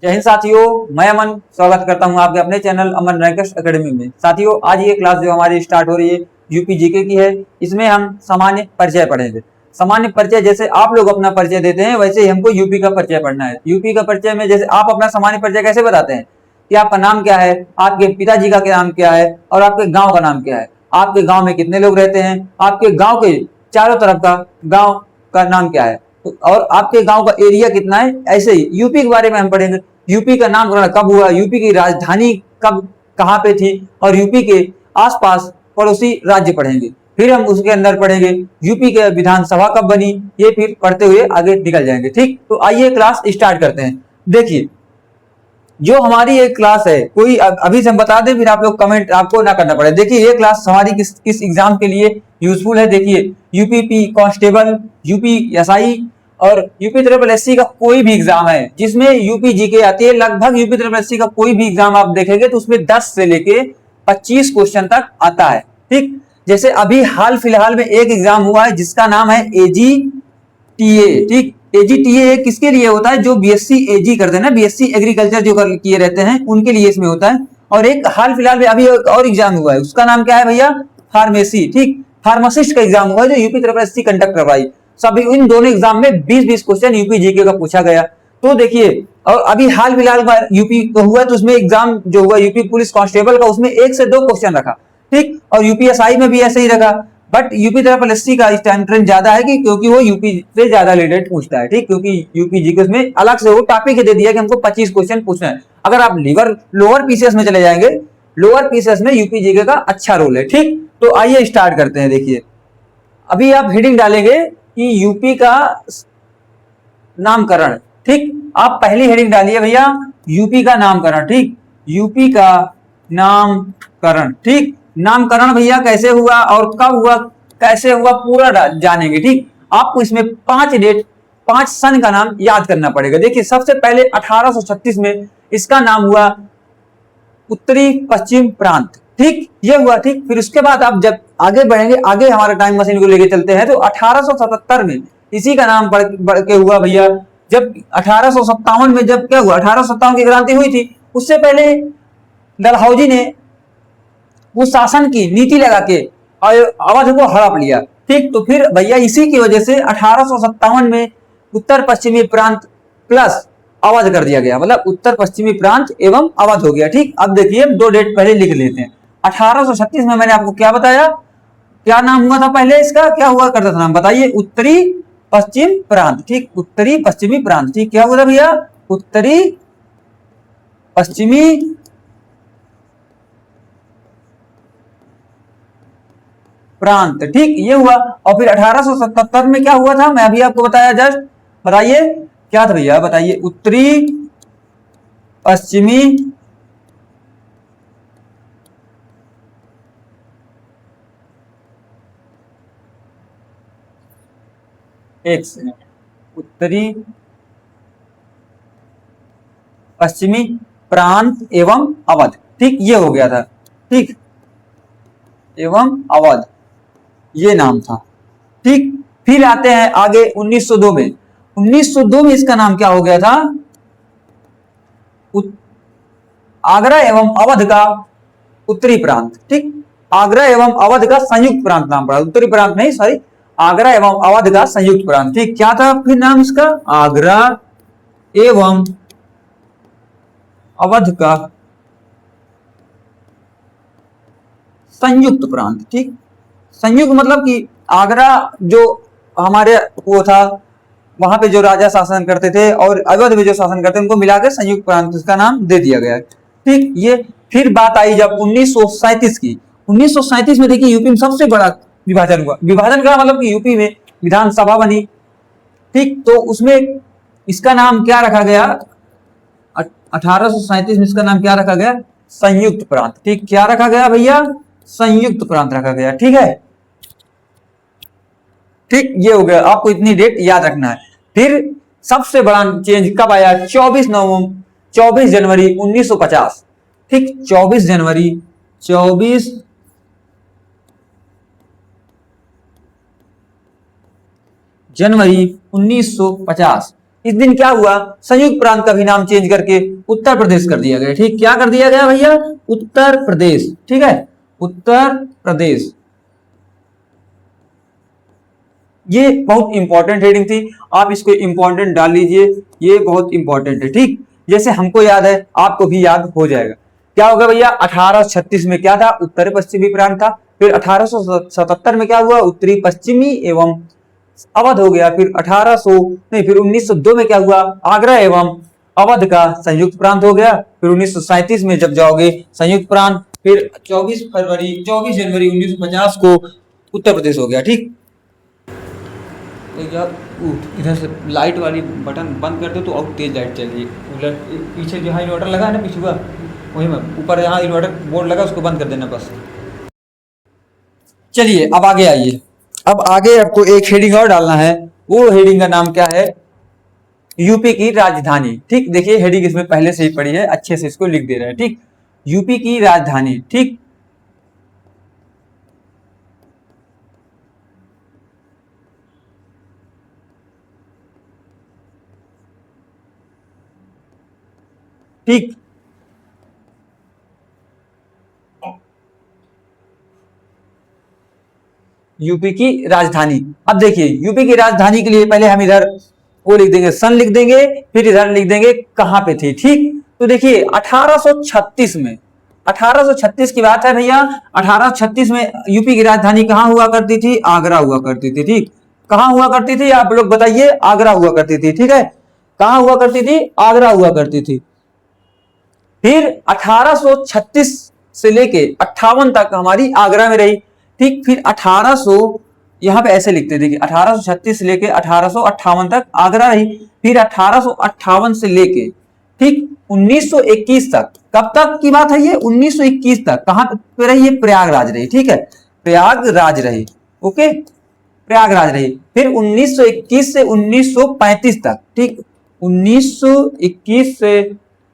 जय हिंद साथियों, मैं अमन स्वागत करता हूं आपके अपने चैनल अमन रैंकर्स एकेडमी में। साथियों, आज ये क्लास जो हमारी स्टार्ट हो रही है यूपी जीके की है। इसमें हम सामान्य परिचय पढ़ेंगे। सामान्य परिचय जैसे आप लोग अपना परिचय देते हैं वैसे ही हमको यूपी का परिचय पढ़ना है। यूपी का परिचय में जैसे आप अपना सामान्य परिचय कैसे बताते हैं कि आपका नाम क्या है, आपके पिताजी का क्या नाम क्या है और आपके गाँव का नाम क्या है, आपके गाँव में कितने लोग रहते हैं, आपके गाँव के चारों तरफ का गाँव का नाम क्या है और आपके गांव का एरिया कितना है। ऐसे ही यूपी के बारे में हम पढ़ेंगे। यूपी का नामकरण कब हुआ, यूपी की राजधानी कब कहाँ पे थी और यूपी के आसपास पड़ोसी राज्य पढ़ेंगे। फिर हम उसके अंदर पढ़ेंगे यूपी के विधानसभा कब बनी, ये फिर पढ़ते हुए आगे निकल जाएंगे। ठीक, तो आइए क्लास स्टार्ट करते हैं। देखिए, जो हमारी एक क्लास है, कोई अभी से हम बता दें फिर आप लोग कमेंट आपको ना करना पड़े। देखिए, ये क्लास हमारी किस किस एग्जाम के लिए यूजफुल है। देखिए, यूपी कांस्टेबल, यूपी एसआई और यूपी ट्रिपल एससी का कोई भी एग्जाम है जिसमें यूपी जीके आती है, लगभग यूपी ट्रिपल एससी का कोई भी एग्जाम आप देखेंगे तो उसमें 10 से लेके 25 क्वेश्चन तक आता है। ठीक, जैसे अभी हाल फिलहाल में एक एग्जाम हुआ है जिसका नाम है एजीटीए। ठीक, एजीटीए किसके लिए होता है, जो बीएससी एजी करते हैं ना, बीएससी एग्रीकल्चर जो किए रहते हैं उनके लिए इसमें होता है। और एक हाल फिलहाल में अभी एक और एग्जाम हुआ है, उसका नाम क्या है भैया, फार्मेसी। ठीक, फार्मासिस्ट का एग्जाम हुआ है जो यूपी ट्रिपल एससी कंडक्ट करवाई। सभी इन दोनों एग्जाम में 20-20 क्वेश्चन यूपी जीके का पूछा गया। तो देखिए, और अभी हाल फिलहाल में यूपी को हुआ तो उसमें एग्जाम जो हुआ यूपी पुलिस कांस्टेबल का, उसमें 1 से 2 क्वेश्चन रखा। ठीक, और यूपीएसआई में भी ऐसे ही रखा। बट यूपी ट्रिपल एससी का इस टाइम ट्रेंड ज्यादा है कि क्योंकि वो यूपी से ज्यादा रिलेटेड पूछता है। ठीक, क्योंकि यूपी जीके में अलग से वो टॉपिक दे दिया कि हमको 25 क्वेश्चन पूछना है। अगर आप लोअर पीसीएस में चले जाएंगे, लोअर पीसीएस में यूपी जीके का अच्छा रोल है। ठीक, तो आइए स्टार्ट करते हैं। देखिए, अभी आप हेडिंग डालेंगे कि यूपी का नामकरण। ठीक, आप पहली हेडिंग डालिए भैया, यूपी का नामकरण। ठीक, यूपी का नामकरण। ठीक, नामकरण भैया कैसे हुआ और कब हुआ, कैसे हुआ, पूरा जानेंगे। ठीक, आपको इसमें 5 डेट 5 सन का नाम याद करना पड़ेगा। देखिए, सबसे पहले 1836 में इसका नाम हुआ उत्तरी पश्चिम प्रांत। ठीक, ये हुआ। ठीक, फिर उसके बाद आप जब आगे बढ़ेंगे, आगे हमारे टाइम मशीन को लेके चलते हैं तो 1877 में इसी का नाम बढ़ के हुआ भैया। जब 1857 में जब क्या हुआ, 1857 की क्रांति हुई थी, उससे पहले डलहौजी ने वो शासन की नीति लगा के अवध को हड़प लिया। ठीक, तो फिर भैया इसी की वजह से 1857 में उत्तर पश्चिमी प्रांत प्लस अवध कर दिया गया, मतलब उत्तर पश्चिमी प्रांत एवं अवध हो गया। ठीक, अब देखिए 2 डेट पहले लिख लेते हैं। 1836 में मैंने आपको क्या बताया, क्या नाम हुआ था पहले, इसका क्या हुआ करता था नाम, बताइए, उत्तरी पश्चिम प्रांत। ठीक, उत्तरी पश्चिमी प्रांत। ठीक, क्या हुआ था भैया, उत्तरी पश्चिमी प्रांत। ठीक, ये हुआ। और फिर 1877 में क्या हुआ था, मैं अभी आपको बताया जस्ट, बताइए क्या था भैया, बताइए, उत्तरी पश्चिमी एक सेकंड, उत्तरी पश्चिमी प्रांत एवं अवध। ठीक, ये हो गया था। ठीक, एवं अवध ये नाम था। ठीक, फिर आते हैं आगे 1902 में। 1902 में इसका नाम क्या हो गया था, आगरा एवं अवध का उत्तरी प्रांत। ठीक, आगरा एवं अवध का संयुक्त प्रांत नाम पड़ा, उत्तरी प्रांत नहीं, सॉरी, आगरा एवं अवध का संयुक्त प्रांत। ठीक, क्या था फिर नाम इसका, आगरा एवं अवध का संयुक्त प्रांत। ठीक, संयुक्त मतलब कि आगरा जो हमारे वो था, वहां पे जो राजा शासन करते थे और अवध में जो शासन करते थे उनको मिलाकर संयुक्त प्रांत इसका नाम दे दिया गया। ठीक, ये फिर बात आई जब 1937 की। 1937 में देखिए यूपी में सबसे बड़ा विभाजन हुआ। विभाजन का मतलब कि यूपी में विधानसभा बनी। ठीक, तो उसमें इसका नाम क्या रखा गया, 1837 में इसका नाम क्या रखा गया, संयुक्त प्रांत। ठीक, क्या रखा गया भैया, संयुक्त प्रांत रखा गया। ठीक है, ठीक, ये हो गया, आपको इतनी डेट याद रखना है। फिर सबसे बड़ा चेंज कब आया, 24 जनवरी 1950। ठीक, 24 जनवरी 1950 इस दिन क्या हुआ, संयुक्त प्रांत का भी नाम चेंज करके उत्तर प्रदेश कर दिया गया। ठीक, क्या कर दिया गया भैया, उत्तर प्रदेश। ठीक है, उत्तर प्रदेश। ये बहुत इंपॉर्टेंट हेडिंग थी, आप इसको इंपॉर्टेंट डाल लीजिए, ये बहुत इंपॉर्टेंट है। ठीक, जैसे हमको याद है आपको भी याद हो जाएगा। क्या होगा भैया, 1836 में क्या था, उत्तर पश्चिमी प्रांत था। फिर 1877 में क्या हुआ, उत्तरी पश्चिमी एवं अवध हो गया। फिर 1800 नहीं, फिर 1902 में क्या हुआ, आगरा एवं अवध का संयुक्त प्रांत हो गया। फिर 1937 में जब जाओगे संयुक्त प्रांत, फिर 24 जनवरी 1950 को उत्तर प्रदेश हो गया। ठीक, यार इधर से लाइट वाली बटन बंद कर दो तो और तेज लाइट चल रही। पीछे जहाँ इन्वर्टर लगा है ना, पीछे वही में ऊपर यहाँ इन्वर्टर बोर्ड लगा, उसको बंद कर देना बस। चलिए अब आगे आइए। अब आगे आपको एक हेडिंग और डालना है, वो हेडिंग का नाम क्या है, यूपी की राजधानी। ठीक, देखिए हेडिंग इसमें पहले से ही पड़ी है, अच्छे से इसको लिख दे रहे हैं। ठीक, यूपी की राजधानी। ठीक, ठीक, यूपी की राजधानी। अब देखिए यूपी की राजधानी के लिए पहले हम इधर वो लिख देंगे, सन लिख देंगे, फिर इधर लिख देंगे कहां पे थी। ठीक, तो देखिए 1836 में, 1836 की बात है भैया। 1836 में यूपी की राजधानी कहां हुआ करती थी, आगरा हुआ करती थी। ठीक, कहां हुआ करती थी आप लोग बताइए, आगरा हुआ करती थी। ठीक है, कहां हुआ करती थी, आगरा हुआ करती थी। फिर 1836 से लेके 58 तक हमारी आगरा में रही। ठीक, फिर 1800 यहां पे ऐसे लिखते, देखिए 1836 से लेके 1858 तक आगरा रही। फिर 1858 से लेके ठीक 1921 तक, कब तक की बात है ये, 1921 तक कहां पे रही, ये प्रयागराज रही। ठीक है, प्रयागराज रही। ओके, प्रयागराज रही। फिर 1921 से 1935 तक, ठीक 1921 से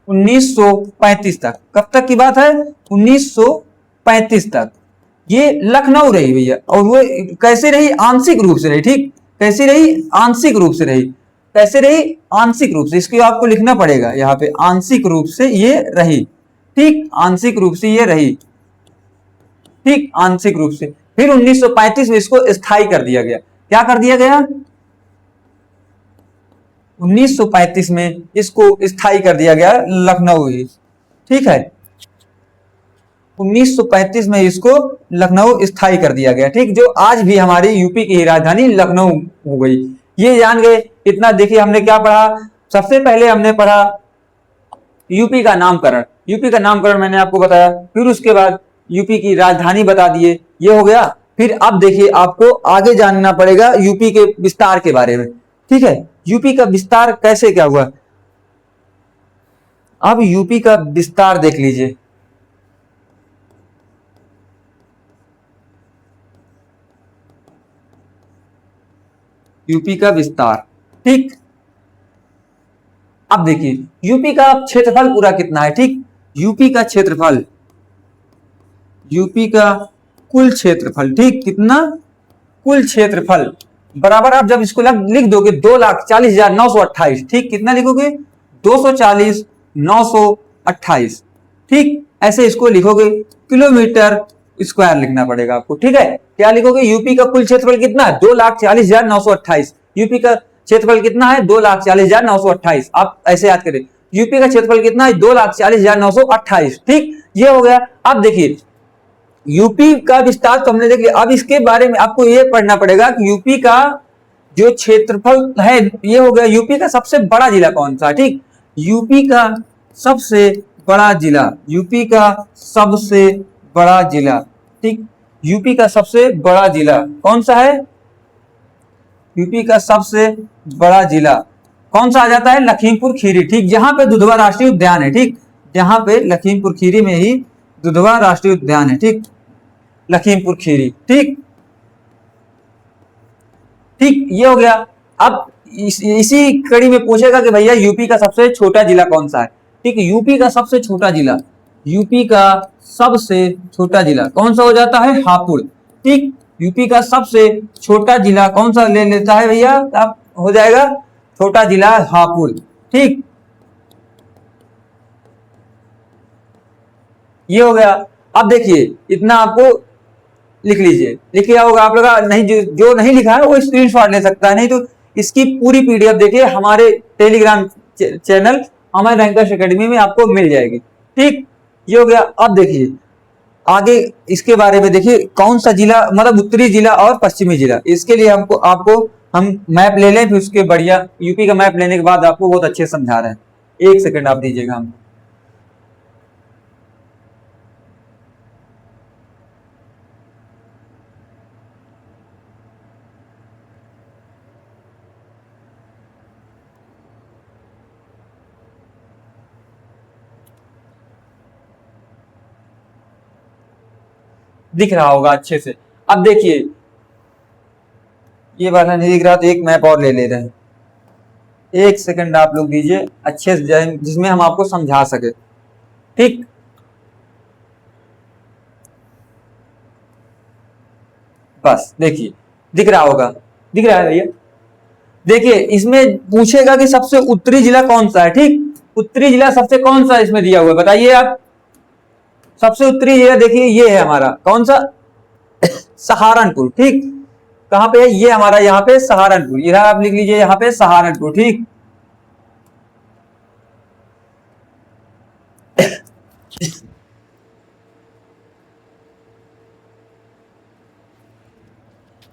1935 तक, कब तक की बात है, 1935 तक ये लखनऊ रही भैया। और वो कैसे रही, आंशिक रूप से रही। ठीक, कैसी रही, आंशिक रूप से रही। कैसे रही, आंशिक रूप से, इसको आपको लिखना पड़ेगा यहाँ पे, आंशिक रूप से ये रही। ठीक, आंशिक रूप से ये रही। ठीक, आंशिक रूप से। फिर 1935 में इसको स्थायी कर दिया गया। क्या कर दिया गया, 1935 में इसको स्थायी कर दिया गया लखनऊ ही। ठीक है, 1935 में इसको लखनऊ स्थायी कर दिया गया। ठीक, जो आज भी हमारी यूपी की राजधानी लखनऊ हो गई। ये जान गए इतना। देखिए हमने क्या पढ़ा, सबसे पहले हमने पढ़ा यूपी का नामकरण। यूपी का नामकरण मैंने आपको बताया। फिर उसके बाद यूपी की राजधानी बता दिए, ये हो गया। फिर अब देखिए आपको आगे जानना पड़ेगा यूपी के विस्तार के बारे में। ठीक है, यूपी का विस्तार कैसे क्या हुआ, अब यूपी का विस्तार देख लीजिए। यूपी का विस्तार। ठीक, अब देखिए यूपी का क्षेत्रफल पूरा कितना है। ठीक, यूपी का क्षेत्रफल, यूपी का कुल क्षेत्रफल। ठीक, कितना, कुल क्षेत्रफल बराबर, आप जब इसको लिख दोगे 2,40,928। ठीक, कितना लिखोगे, 240,928। ठीक, ऐसे इसको लिखोगे, किलोमीटर स्क्वायर लिखना पड़ेगा आपको। ठीक है, क्या लिखोगे, यूपी का कुल क्षेत्रफल कितना है, 2,40,928। यूपी का क्षेत्रफल कितना है, 2,40,928। आप ऐसे याद करें, यूपी का क्षेत्रफल कितना है, 2,40,928। ठीक, ये हो गया। अब देखिए यूपी का विस्तार तो हमने देख लिया। अब इसके बारे में आपको ये पढ़ना पड़ेगा कि यूपी का जो क्षेत्रफल है, ये हो गया। यूपी का सबसे बड़ा जिला कौन सा है। ठीक, यूपी का सबसे बड़ा जिला, यूपी का सबसे बड़ा जिला। ठीक, यूपी का सबसे बड़ा जिला कौन सा है, यूपी का सबसे बड़ा जिला कौन सा आ जाता है, लखीमपुर खीरी। ठीक, जहां पे दुधवा राष्ट्रीय उद्यान है। ठीक, जहां पे लखीमपुर खीरी में ही दुधवा राष्ट्रीय उद्यान है। ठीक, लखीमपुर खीरी। ठीक, ठीक, ये हो गया। अब इसी कड़ी में पूछेगा कि भैया यूपी का सबसे छोटा जिला कौन सा है। ठीक, यूपी का सबसे छोटा जिला, यूपी का सबसे छोटा जिला कौन सा हो जाता है, हापुड़। ठीक, यूपी का सबसे छोटा जिला कौन सा ले लेता है भैया, आप हो जाएगा छोटा जिला हापुड़। ठीक, ये हो गया। अब देखिए इतना आपको लिख लीजिए, लिख लिया होगा आप लोग। नहीं, जो नहीं लिखा है वो स्क्रीनशॉट ले सकता है, नहीं तो इसकी पूरी पीडीएफ देखिए हमारे टेलीग्राम चैनल हमारे रैंकर्स एकेडमी में आपको मिल जाएगी। ठीक, ये हो गया। अब देखिए आगे इसके बारे में देखिए, कौन सा जिला, मतलब उत्तरी जिला और पश्चिमी जिला। इसके लिए हमको आपको हम मैप ले लें, फिर उसके बढ़िया यूपी का मैप लेने के बाद आपको बहुत अच्छे समझा रहे हैं। एक सेकंड आप दीजिएगा हम। दिख रहा होगा अच्छे से। अब देखिए ये वाला नहीं दिख रहा तो एक मैप और ले ले रहे हैं। एक सेकंड आप लोग दीजिए अच्छे से, जिसमें हम आपको समझा सके। ठीक, बस देखिए दिख रहा होगा, दिख रहा है भैया। देखिए इसमें पूछेगा कि सबसे उत्तरी जिला कौन सा है। ठीक, उत्तरी जिला सबसे कौन सा इसमें दिया हुआ है, बताइए आप। सबसे उत्तरी जिला देखिए ये है हमारा, कौन सा, सहारनपुर। ठीक, कहां पे है ये हमारा, यहाँ पे सहारनपुर। इधर आप लिख लीजिए यहाँ पे सहारनपुर। ठीक,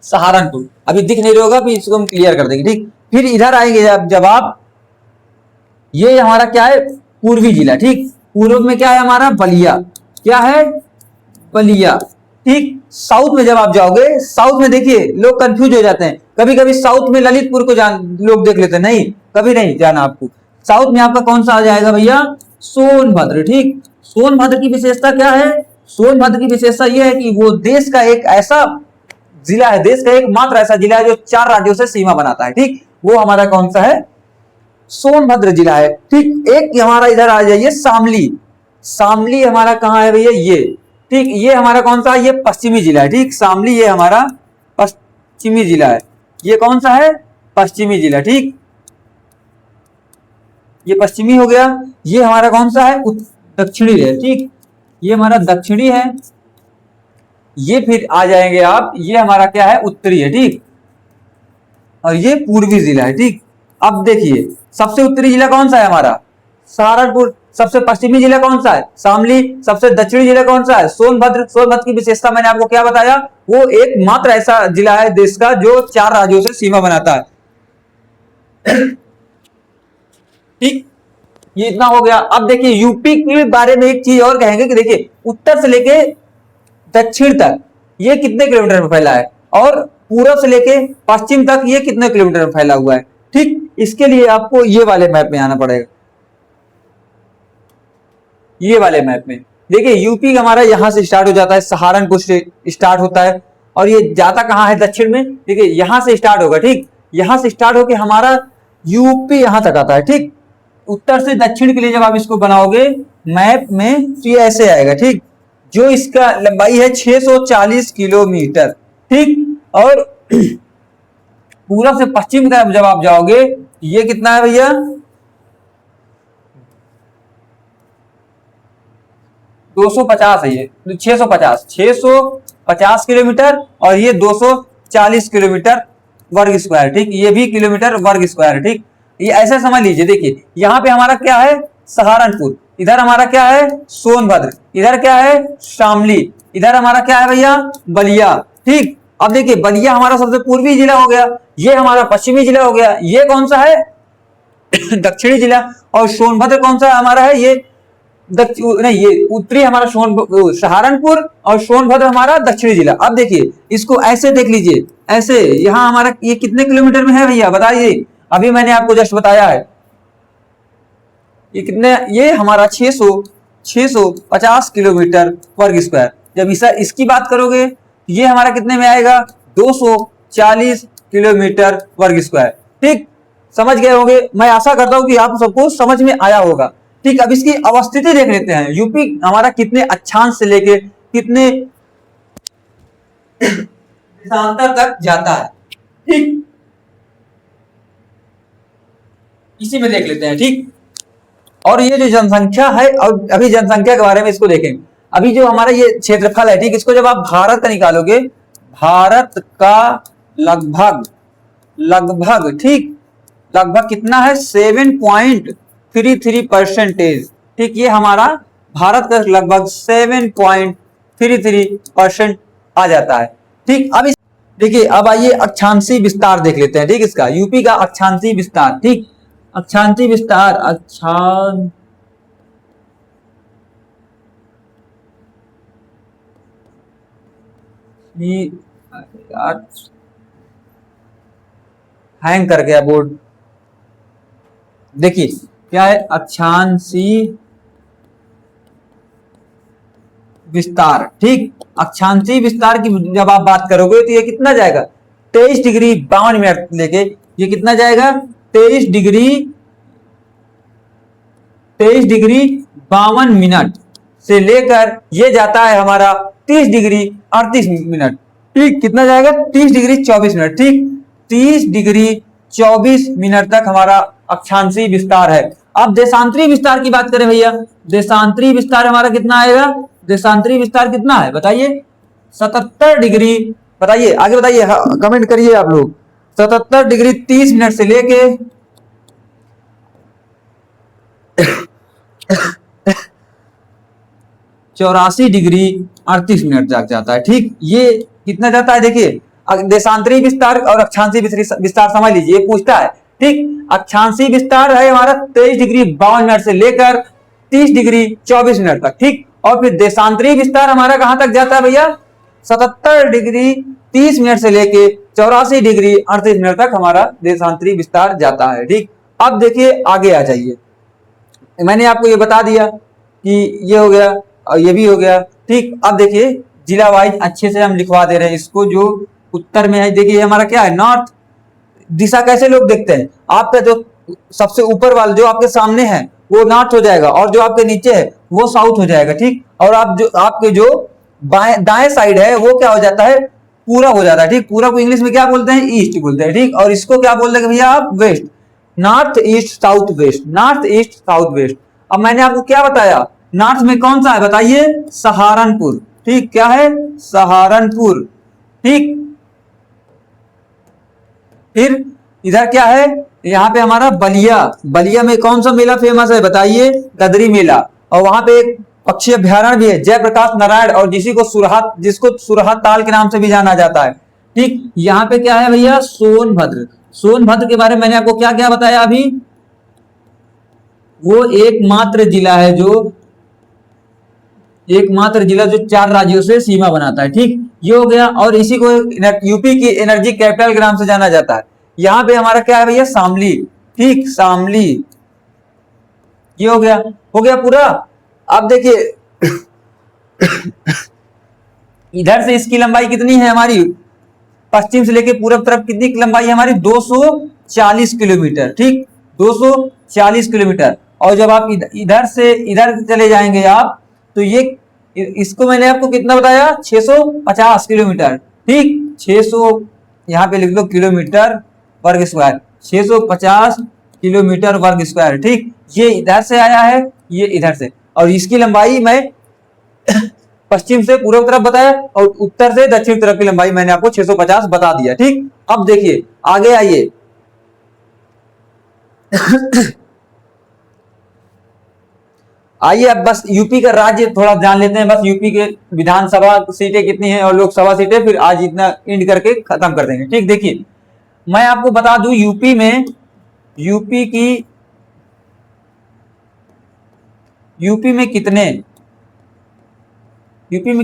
सहारनपुर अभी दिख नहीं रहा होगा, फिर इसको हम क्लियर कर देंगे। ठीक, फिर इधर आएंगे जब आप, ये हमारा क्या है, पूर्वी जिला। ठीक, पूर्व में क्या है हमारा, बलिया। क्या है, बलिया। ठीक, साउथ में जब आप जाओगे, साउथ में देखिए लोग कंफ्यूज हो जाते हैं कभी कभी। साउथ में ललितपुर को लोग देख लेते हैं, नहीं, कभी नहीं जाना आपको। साउथ में आपका कौन सा आ जाएगा भैया, सोनभद्र। ठीक, सोनभद्र की विशेषता क्या है, सोनभद्र की विशेषता यह है कि वो देश का एक ऐसा जिला है, देश का एकमात्र ऐसा जिला है जो 4 राज्यों से सीमा बनाता है। ठीक, वो हमारा कौन सा है, सोनभद्र जिला है। ठीक, एक हमारा इधर आ जाइए शामली। शामली हमारा कहां है भैया, ये। ठीक, ये हमारा कौन सा, ये पश्चिमी जिला है। ठीक, शामली ये हमारा पश्चिमी जिला है। ये कौन सा है, पश्चिमी जिला। ठीक, ये पश्चिमी हो गया। ये हमारा कौन सा है, दक्षिणी है। ठीक, ये हमारा दक्षिणी है। ये फिर आ जाएंगे आप, ये हमारा क्या है, उत्तरी है। ठीक, और ये पूर्वी जिला है। ठीक, अब देखिए सबसे उत्तरी जिला कौन सा है हमारा, सहारनपुर। सबसे पश्चिमी जिला कौन सा है, शामली। सबसे दक्षिणी जिला कौन सा है, सोनभद्र। सोनभद्र की विशेषता मैंने आपको क्या बताया, वो एकमात्र ऐसा जिला है देश का जो 4 राज्यों से सीमा बनाता है। ठीक, ये इतना हो गया। अब देखिए यूपी के बारे में एक चीज और कहेंगे कि देखिए उत्तर से लेके दक्षिण तक ये कितने किलोमीटर में फैला है, और पूरब से लेके पश्चिम तक ये कितने किलोमीटर में फैला हुआ है। ठीक, इसके लिए आपको ये वाले मैप में आना पड़ेगा। ये वाले मैप में देखिए यूपी हमारा यहां से स्टार्ट हो जाता है, सहारनपुर से स्टार्ट होता है, और ये जाता कहां है, दक्षिण में। देखिए यहां से स्टार्ट होगा। ठीक, यहां से स्टार्ट होकर हमारा यूपी यहां तक आता है। ठीक, उत्तर से दक्षिण के लिए जब आप इसको बनाओगे मैप में तो ये ऐसे आएगा। ठीक, जो इसका लंबाई है 640 किलोमीटर। ठीक, और पूरब से पश्चिम की तरफ जब आप जाओगे ये कितना है भैया, 250 है। ये 650 किलोमीटर, और ये 240 किलोमीटर वर्ग स्क्वायर। ठीक, ये भी किलोमीटर वर्ग स्क्वायर। ठीक, ये ऐसे समझ लीजिए। देखिए यहाँ पे हमारा क्या है, सहारनपुर। इधर हमारा क्या है, सोनभद्र। इधर क्या है, शामली। इधर हमारा क्या है भैया, बलिया। ठीक, अब देखिए बलिया हमारा सबसे पूर्वी जिला हो गया, ये हमारा पश्चिमी जिला हो गया। ये कौन सा है, दक्षिणी जिला। और सोनभद्र कौन सा हमारा है, ये नहीं, ये उत्तरी हमारा सहारनपुर, और सोनभद्र हमारा दक्षिणी जिला। अब देखिए इसको ऐसे देख लीजिए, ऐसे यहाँ हमारा ये कितने किलोमीटर में है भैया बताइए। अभी मैंने आपको जस्ट बताया है ये कितने, ये हमारा 650 किलोमीटर वर्ग स्क्वायर। जब इसकी बात करोगे ये हमारा कितने में आएगा, 240 किलोमीटर वर्ग स्क्वायर। ठीक, समझ गए होंगे, मैं आशा करता हूं कि आप सबको समझ में आया होगा। ठीक, अब इसकी अवस्थिति देख लेते हैं, यूपी हमारा कितने अक्षांश से लेके कितने देशांतर तक जाता है। ठीक, इसी में देख लेते हैं, ठीक। और ये जो जनसंख्या है, और अभी जनसंख्या के बारे में इसको देखें। अभी जो हमारा ये क्षेत्रफल है, ठीक, इसको जब आप भारत का निकालोगे, भारत का लगभग लगभग ठीक लगभग कितना है 7.33%, ठीक, ये हमारा भारत का लगभग 7.33% आ जाता है, ठीक। अब इस देखिए, अब आइए अक्षांशीय विस्तार देख लेते हैं, ठीक, इसका यूपी का अक्षांशीय विस्तार, ठीक। अक्षांशीय विस्तार, हैंग कर गया बोर्ड। देखिए क्या है अक्षांशीय विस्तार, ठीक। अक्षांशीय विस्तार की जब आप बात करोगे तो ये कितना जाएगा 23 डिग्री 52 मिनट लेके, ये कितना जाएगा 23 डिग्री 52 मिनट से लेकर ये जाता है हमारा 30 डिग्री 38 मिनट, ठीक। कितना जाएगा 30 डिग्री 24 मिनट, ठीक। 30 डिग्री 24 मिनट तक हमारा अक्षांशीय विस्तार है। अब देशांतरी विस्तार की बात करें भैया, देशांतरी विस्तार हमारा कितना आएगा, देशांतरी विस्तार कितना है बताइए 77 डिग्री, बताइए आगे बताइए, कमेंट करिए आप लोग। 77 डिग्री 30 मिनट से लेके 84 डिग्री 38 मिनट तक जाता है, ठीक। ये कितना जाता है देखिए, देशांतरी विस्तार और अक्षांशीय विस्तार समझ लीजिए, पूछता है, ठीक। अक्षांशीय विस्तार है हमारा 23 डिग्री 52 मिनट से लेकर 30 डिग्री 24 मिनट तक, ठीक। और फिर देशांतरी विस्तार हमारा कहां तक जाता है भैया 77 डिग्री 30 मिनट से लेके 84 डिग्री 38 मिनट तक हमारा देशांतरी विस्तार जाता है, ठीक। अब देखिए आगे आ जाइए, मैंने आपको ये बता दिया कि ये हो गया और ये भी हो गया, ठीक। अब देखिए जिला वाइज अच्छे से हम लिखवा दे रहे हैं इसको। जो उत्तर में है देखिए हमारा क्या है नॉर्थ दिशा, कैसे लोग देखते हैं, आपका जो सबसे ऊपर वाला जो आपके सामने है वो नॉर्थ हो जाएगा और जो आपके नीचे है वो साउथ हो जाएगा, ठीक। और आप जो आपके जो दाएं साइड है वो क्या हो जाता है पूरब हो जाता है, ठीक। पूरब को इंग्लिश में क्या बोलते हैं ईस्ट बोलते हैं, ठीक। और इसको क्या बोलते हैं भैया आप west, north east south west, north east south west. अब मैंने आपको क्या बताया नॉर्थ में कौन सा है बताइए सहारनपुर, ठीक। क्या है सहारनपुर, ठीक। फिर इधर क्या है यहाँ पे हमारा बलिया, बलिया में कौन सा मेला फेमस है बताइए गदरी मेला। और वहां पे एक पक्षी अभ्यारण्य भी है जयप्रकाश नारायण, और जिसको सुरहात ताल के नाम से भी जाना जाता है, ठीक। यहाँ पे क्या है भैया सोनभद्र, सोनभद्र के बारे में मैंने आपको क्या क्या बताया अभी, वो एकमात्र जिला है जो 4 राज्यों से सीमा बनाता है, ठीक। ये हो गया। और इसी को यूपी की एनर्जी कैपिटल के नाम से जाना जाता है। यहाँ पे हमारा क्या है भैया शामली, ठीक, शामली। ये हो गया पूरा। अब देखिए इधर से इसकी लंबाई कितनी है हमारी पश्चिम से लेके पूरब तरफ कितनी लंबाई है हमारी 240 किलोमीटर, ठीक, 240 किलोमीटर। और जब आप इधर से इधर चले जाएंगे आप तो ये इसको मैंने आपको कितना बताया 650 किलोमीटर, ठीक। 600 यहाँ पे लिख लो किलोमीटर वर्ग स्क्वायर, 650 किलोमीटर वर्ग स्क्वायर, ठीक। ये इधर से आया है ये इधर से, और इसकी लंबाई मैं पश्चिम से पूर्व तरफ बताया और उत्तर से दक्षिण तरफ की लंबाई मैंने आपको 650 बता दिया, ठीक। अब देखिए आगे आइए आइए अब बस यूपी का राज्य थोड़ा जान लेते हैं, बस यूपी के विधानसभा सीटें कितनी हैं और लोकसभा सीटें, फिर आज इतना एंड करके खत्म कर देंगे, ठीक। देखिए मैं आपको बता दूं यूपी में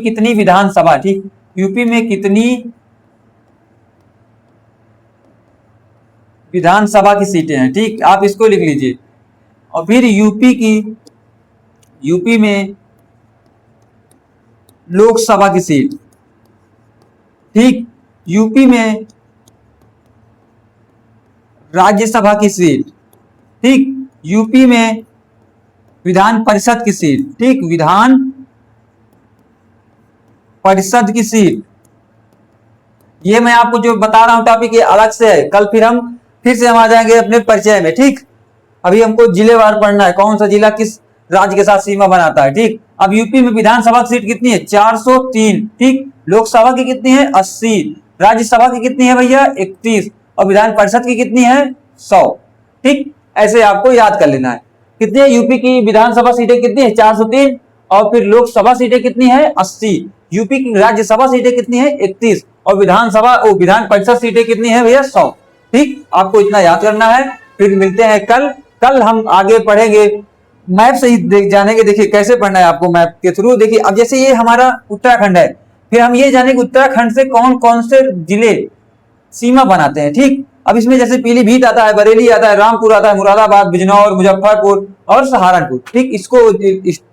कितनी विधानसभा, ठीक, यूपी में कितनी विधानसभा की सीटें हैं, ठीक। आप इसको लिख लीजिए। और फिर यूपी में लोकसभा की सीट, ठीक। यूपी में राज्यसभा की सीट, ठीक। यूपी में विधान परिषद की सीट, ठीक, विधान परिषद की सीट। ये मैं आपको जो बता रहा हूं टॉपिक ये अलग से है, कल फिर से हम आ जाएंगे अपने परिचय में, ठीक। अभी हमको जिलेवार पढ़ना है, कौन सा जिला किस राज्य के साथ सीमा बनाता है। ठीक, अब यूपी में विधानसभा की सीट कितनी है? 403। ठीक, लोकसभा की कितनी है? 80। राज्यसभा की कितनी है भैया? 31। और विधान परिषद की कितनी है? 100। ठीक, ऐसे आपको याद कर लेना है। कितनी है यूपी की विधानसभा सीटें? कितनी है? 403। और फिर लोकसभा सीटें कितनी है? 80। यूपी की राज्यसभा सीटें कितनी है? 31। और विधान परिषद सीटें कितनी है भैया? 100। ठीक, आपको इतना याद करना है। फिर मिलते हैं कल हम आगे पढ़ेंगे मैप से ही जानेंगे। देखिए कैसे पढ़ना है आपको मैप के थ्रू। देखिए अब जैसे ये हमारा उत्तराखंड है, फिर हम ये जानेंगे उत्तराखंड से कौन कौन से जिले सीमा बनाते हैं। ठीक, अब इसमें जैसे पीलीभीत आता है, बरेली आता है, रामपुर आता है, मुरादाबाद, बिजनौर, मुजफ्फरपुर और सहारनपुर। ठीक, इसको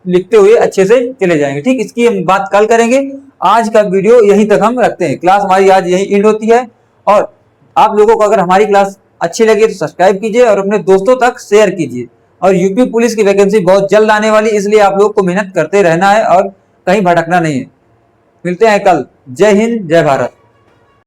लिखते हुए अच्छे से चले जाएंगे। ठीक, इसकी हम बात कल करेंगे। आज का वीडियो यहीं तक हम रखते हैं। क्लास हमारी आज यही एंड होती है। और आप लोगों को अगर हमारी क्लास अच्छी लगी तो सब्सक्राइब कीजिए और अपने दोस्तों तक शेयर कीजिए। और यूपी पुलिस की वैकेंसी बहुत जल्द आने वाली, इसलिए आप लोग को मेहनत करते रहना है और कहीं भटकना नहीं है। मिलते हैं कल। जय हिंद, जय भारत।